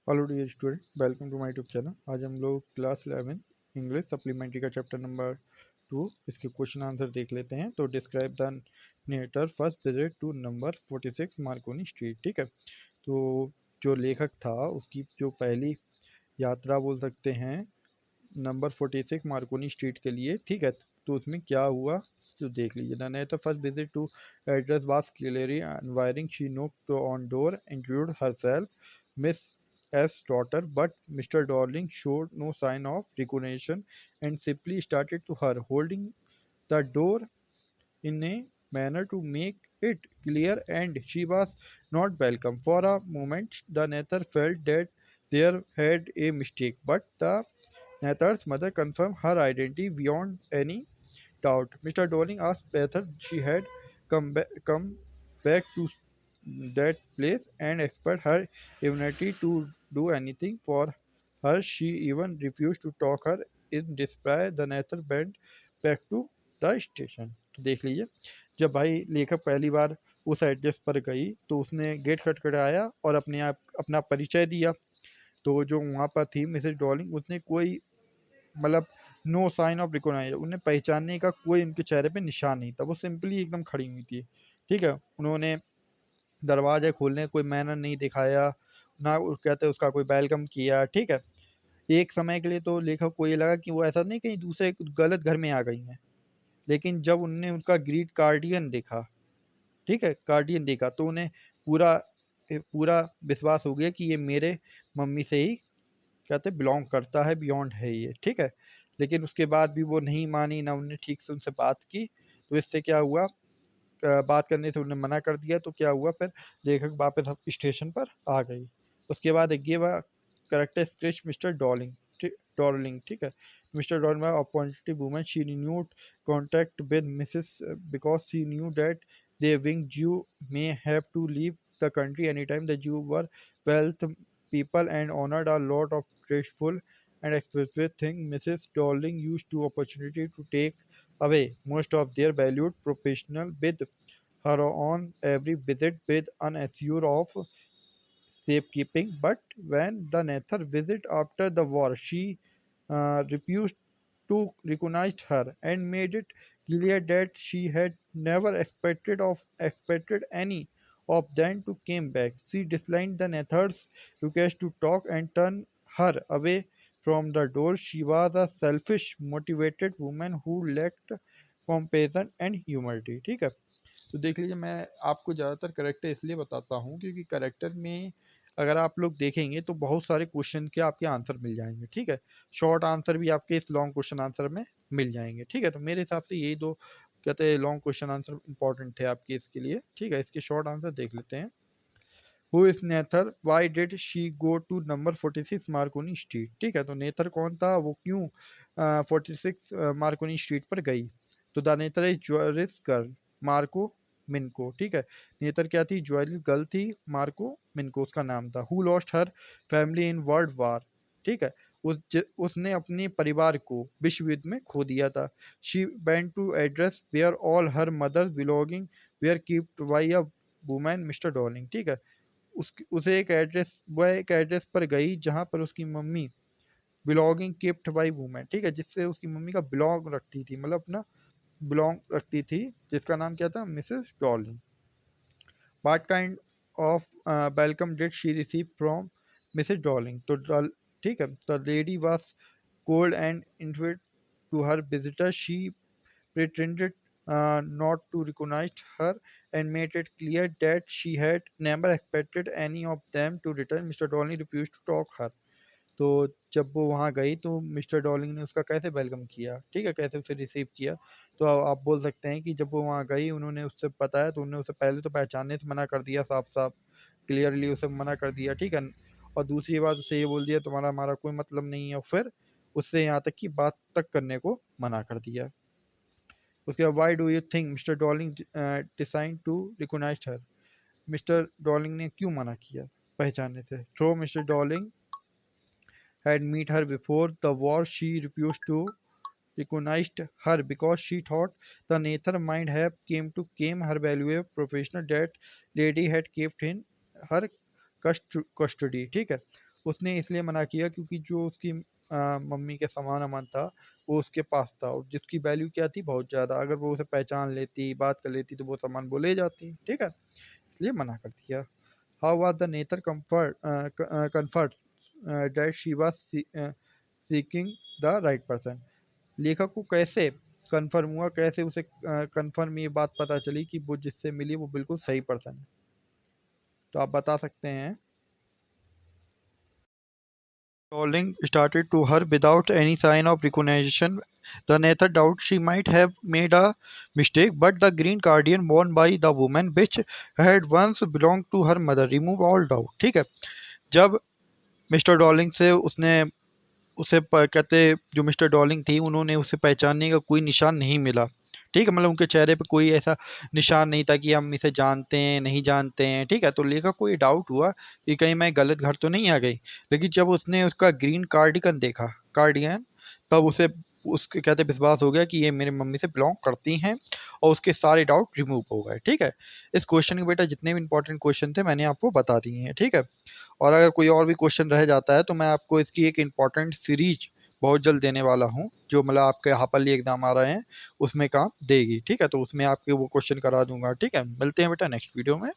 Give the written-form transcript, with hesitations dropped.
Hello dear student, welcome to my YouTube channel. आज हम लोग क्लास 11 इंग्लिश सप्लीमेंट्री का चैप्टर नंबर 2 इसके क्वेश्चन आंसर देख लेते हैं। तो describe the narrator first visit to number 46 Marconi Street. ठीक है, तो जो लेखक था उसकी जो पहली यात्रा बोल सकते हैं नंबर 46 मार्कोनी स्ट्रीट के लिए। ठीक है, तो उसमें क्या हुआ तो देख लीजिए। The narrator first visit to address was clearly inviting. She knocked on door, introduced herself, Miss S. daughter, but Mr. Darling showed no sign of recognition and simply started to her, holding the door in a manner to make it clear and she was not welcome. For a moment, the Nether felt that there had a mistake, but the Nether's mother confirmed her identity beyond any doubt. Mr. Darling asked whether she had come back to that place and expect her immunity to do anything for her. She even refused to talk her in despair. The Nether went back to the station. तो देख लीजिए, जब भाई लेखक पहली बार उस address पर गई तो उसने गेट खटखटाया और अपना परिचय दिया। तो जो वहाँ पर थी मिसेस डॉलिंग, उसने कोई मतलब नो साइन ऑफ रिकॉग्नाइज, उन्हें पहचानने का कोई उनके चेहरे पे निशान नहीं था। वो सिंपली एकदम खड़ी हुई थी। ठीक है, उन्होंने दरवाजे खोलने कोई मैनर नहीं दिखाया, ना कहते उसका कोई वेलकम किया। ठीक है, एक समय के लिए तो लेखक को ये लगा कि वो ऐसा नहीं कहीं दूसरे गलत घर में आ गई हैं, लेकिन जब उनने उनका ग्रीट कार्डियन देखा, ठीक है, कार्डियन देखा, तो उन्हें पूरा पूरा विश्वास हो गया कि ये मेरे मम्मी से ही कहते बिलोंग करता है, बियॉन्ड है ये। ठीक है, लेकिन उसके बाद भी वो नहीं मानी, ना उन्हें ठीक से उनसे बात की। तो इससे क्या हुआ, बात करने से उन्हें मना कर दिया। तो क्या हुआ फिर, लेखक वापस स्टेशन पर आ गई। उसके बाद give a character sketch mister Darling. ठीक है, mister Darling a positive woman, she renewed contact with Mrs. Because she knew that the winged Jew may have to leave the country anytime. The Jew were wealth people and honored a lot of graceful and expressive things. Mrs. Darling used to opportunity to take away most of their valued professional with her on every visit with an assure of safekeeping. But when the Nether visit after the war, she refused to recognize her and made it clear that she had never expected any of them to come back. She declined the Nether's request to talk and turned her away from the door. She was a selfish, motivated woman who lacked compassion and humility. ठीक है, तो देख लीजिए, मैं आपको ज़्यादातर character इसलिए बताता हूँ क्योंकि करेक्टर में अगर आप लोग देखेंगे तो बहुत सारे क्वेश्चन के आपके आंसर मिल जाएंगे। ठीक है, शॉर्ट आंसर भी आपके इस लॉन्ग क्वेश्चन आंसर में मिल जाएंगे। ठीक है, तो मेरे हिसाब से यही दो कहते हैं लॉन्ग क्वेश्चन आंसर इंपॉर्टेंट थे आपके इसके लिए। ठीक है, इसके शॉर्ट आंसर देख लेते हैं। Who is narrator, why did she go to number 46 Marconi Street. ठीक है, तो नेथर कौन था, वो क्यों 46 मार्कोनी स्ट्रीट पर गई। तो द नेथर इज ज्वेलिस गर्ल मार्को मिनको। ठीक है, नेतर क्या थी, ज्वेलिस गर्ल थी, मार्को मिनको उसका नाम था। Who lost her family in world war. ठीक है, उसने अपने परिवार को विश्व युद्ध में खो दिया था। She went to address where all her mother's belonging were keeped by a woman Mr Dolling. ठीक है, उसे एक एड्रेस पर गई जहाँ पर उसकी mummy belonging kept by women. ठीक है, जिससे उसकी मम्मी का बिलोंग रखती थी, मतलब अपना बिलोंग रखती थी, जिसका नाम क्या था, Mrs Dorling. What kind of welcome did she receive from Mrs Dorling. तो ठीक है, the lady was cold and unfit to her visitor. She pretended not to recognize her and made it clear that she had never expected any of them to return. Mr. Dowling refused to talk her. तो जब वो वहाँ गई तो mister Dolling ने उसका कैसे welcome किया, ठीक है, कैसे उसे रिसीव किया। तो आप बोल सकते हैं कि जब वो वहाँ गई उन्होंने उससे बताया तो उन्होंने उसे पहले तो पहचानने से मना कर दिया, साफ साफ क्लियरली उसे मना कर दिया। ठीक है, और दूसरी बात उसे ये बोल दिया तुम्हारा हमारा कोई मतलब नहीं है, और फिर उससे यहाँ तक कि बात तक करने को मना कर दिया। उसके बाद why do you think Mr Dolling decide to recognise her. Mr Dolling ने क्यों मना किया पहचानने से। Through Mr Dolling had met her before the war, she refused to recognize her because she thought the Nether might have came her valuable professional that lady had kept in her custody। ठीक है, उसने इसलिए मना किया क्योंकि जो उसकी mummy के सामान-वामान था, वो उसके पास था और जिसकी वैल्यू क्या थी बहुत ज़्यादा। अगर वो उसे पहचान लेती, बात कर लेती तो वो सामान वो ले जाती, ठीक है? इसलिए मना कर दिया। How was the nature comfort that she was seeking the right person. लेखक को कैसे कन्फर्म हुआ, कैसे उसे कन्फर्म ये बात पता चली कि वो जिससे मिली वो बिल्कुल सही पर्सन है? तो आप बता सकते हैं। Rowling started to her without any sign of recognition. The Nathan doubted she might have made a mistake, but the green guardian worn by the woman which had once belonged to her mother removed all doubt. ठीक है। जब mister Dowling से उसने उसे कहते जो mister Dowling थी उन्होंने उसे पहचानने का कोई निशान नहीं मिला। ठीक है, मतलब उनके चेहरे पे कोई ऐसा निशान नहीं था कि हम इसे जानते हैं नहीं जानते हैं। ठीक है, तो लेखक को ये डाउट हुआ कि कहीं मैं गलत घर तो नहीं आ गई। लेकिन जब उसने उसका ग्रीन कार्डिगन देखा, कार्डियन, तब उसे उसके कहते विश्वास हो गया कि ये मेरी मम्मी से बिलोंग करती हैं और उसके सारे डाउट रिमूव हो गए। ठीक है, इस क्वेश्चन के बेटा जितने भी इंपॉर्टेंट क्वेश्चन थे मैंने आपको बता दिए हैं। ठीक है, और अगर कोई और भी क्वेश्चन रह जाता है तो मैं आपको इसकी एक इम्पॉर्टेंट सीरीज बहुत जल्द देने वाला हूँ, जो मतलब आपके हाफिज़ली एग्ज़ाम आ रहे हैं उसमें काम देगी। ठीक है, तो उसमें आपके वो क्वेश्चन करा दूँगा। ठीक है, मिलते हैं बेटा नेक्स्ट वीडियो में।